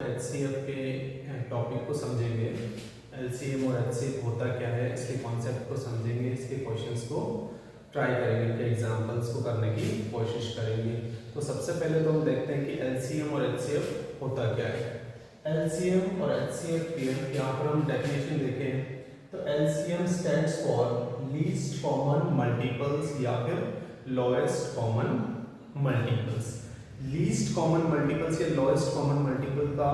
HCF के topic को समझेंगे। एलसीएम और एचसीएफ होता क्या है, इसके कॉन्सेप्ट को समझेंगे, इसके क्वेश्चंस को ट्राई करेंगे, इनके एग्जांपल्स को करने की कोशिश करेंगे। तो सबसे पहले तो हम देखते हैं कि एलसीएम और एचसीएफ होता क्या है। एलसीएम और एचसीएफ की यहाँ पर हम डेफिनेशन देखें तो LCM stands for least common multiples या फिर lowest common multiples. Least common multiples या लोएस्ट कॉमन मल्टीपल का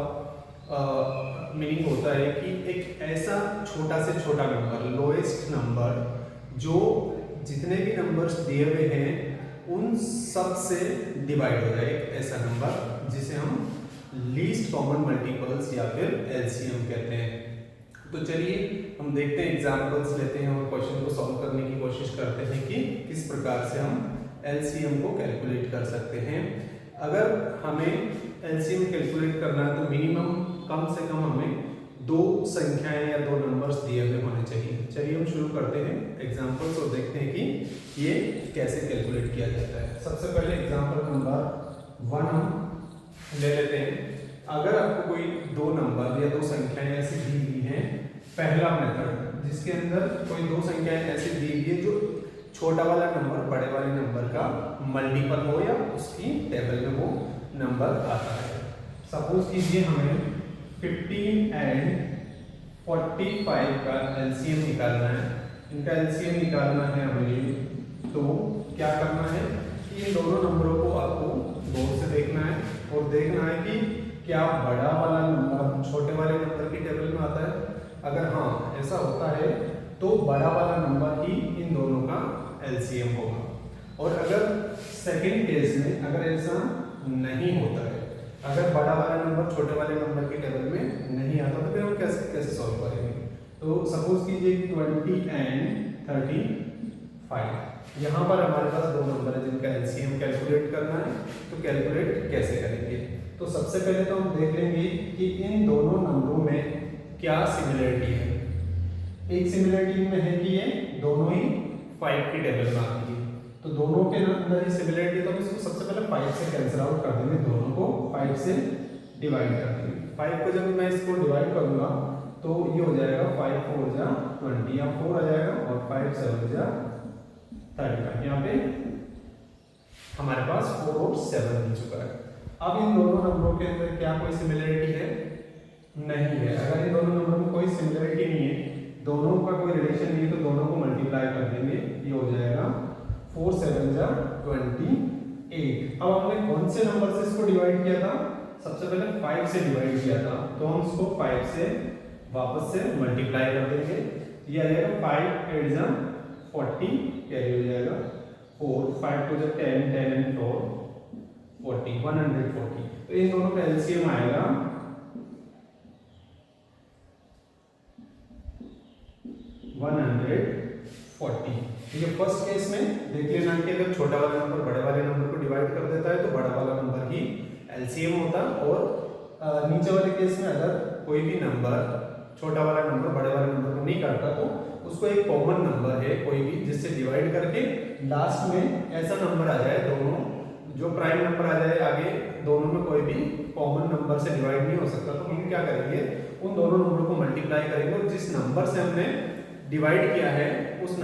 मीनिंग होता है कि एक ऐसा छोटा से छोटा नंबर, लोएस्ट नंबर, जो जितने भी नंबर्स दिए हुए हैं उन सब से डिवाइड हो जाए, एक ऐसा नंबर जिसे हम लीस्ट कॉमन मल्टीपल्स या फिर एलसीएम कहते हैं। तो चलिए हम देखते हैं, एग्जांपल्स लेते हैं और क्वेश्चन को सॉल्व करने की कोशिश करते हैं कि किस प्रकार से हम एलसीएम को कैलकुलेट कर सकते हैं। अगर हमें एलसीएम कैलकुलेट करना है तो मिनिमम कम से कम हमें दो संख्याएं या दो नंबर्स दिए हुए होने चाहिए। चलिए हम शुरू करते हैं एग्जांपल्स और देखते हैं कि ये कैसे कैलकुलेट किया जाता है। सबसे पहले एग्जांपल नंबर 1 हम ले लेते हैं। अगर आपको कोई दो नंबर या दो संख्याएं ऐसी दी हुई हैं, पहला मेथड जिसके अंदर कोई दो संख्याएं ऐसी दी हुई है जो छोटा वाला नंबर बड़े वाले नंबर का मल्टीपल हो या उसकी टेबल में वो नंबर आता है। सपोज कीजिए हमें 15 एंड 45 का एलसीएम निकालना है। इनका एलसीएम निकालना है हमें, तो क्या करना है कि इन दोनों नंबरों को आपको गौर से देखना है और देखना है कि क्या बड़ा वाला नंबर छोटे वाले नंबर की टेबल में आता है। अगर हाँ ऐसा होता है तो बड़ा वाला नंबर ही इन दोनों का एलसीएम होगा। और अगर सेकंड केस में अगर ऐसा नहीं होता है, अगर बड़ा वाला नंबर छोटे वाले नंबर की टेबल में नहीं आता तो फिर हम कैसे सॉल्व करेंगे। तो सपोज कीजिए 20 एंड 35, यहाँ पर हमारे पास दो नंबर है जिनका एलसीएम कैलकुलेट करना है। तो कैलकुलेट कैसे करेंगे, तो सबसे पहले तो हम देख लेंगे कि इन दोनों नंबरों में क्या सिमिलरिटी है। एक सिमिलरिटी में है कि ये दोनों ही 5 की टेबल में आती है, तो दोनों के अंदर ही सिमिलरिटी, तो हम इसको सबसे पहले 5 से कैंसिल आउट कर देंगे, दोनों को 5 से डिवाइड कर देंगे। 5 को जब मैं इसको डिवाइड करूंगा तो ये हो जाएगा 5 4 जा 20, यहाँ 4 आ जाएगा और 5 7 जा 35। यहाँ पे हमारे पास 4 और 7 मिल चुका है। अब इन दोनों नंबरों के अंदर क्या कोई सिमिलरिटी है? नहीं है। अगर इन दोनों नंबरों में कोई सिमिलरिटी नहीं है, दोनों का कोई रिलेशन नहीं है, तो दोनों को मल्टीप्लाई कर देंगे, ये हो जाएगा 4 7 जा 28। अब हमने कौन से नंबर से इसको डिवाइड किया था? सबसे पहले 5 से डिवाइड किया था, तो हम इसको 5 से वापस से मल्टीप्लाई कर देंगे, ये आ जाएगा 5 8 जा 40, कैरी हो जाएगा 4 5 2 जा 10 10 एंड 4 40 140। तो इन दोनों का एलसीएम आएगा 140। ठीक है, फर्स्ट केस में देख लेना कि अगर छोटा वाला नंबर बड़े वाले नंबर को डिवाइड कर देता है तो बड़ा वाला नंबर ही एलसीएम होता है। और नीचे वाले केस में अगर कोई भी नंबर छोटा वाला नंबर बड़े वाले नंबर को नहीं करता तो उसको एक कॉमन नंबर है कोई भी जिससे डिवाइड करके लास्ट में ऐसा नंबर आ जाए, दोनों जो प्राइम नंबर आ जाए, आगे दोनों में कोई भी कॉमन नंबर से डिवाइड नहीं हो सकता, तो हम क्या करेंगे, उन दोनों नंबरों को मल्टीप्लाई करेंगे और जिस नंबर से हमने डिवाइड किया है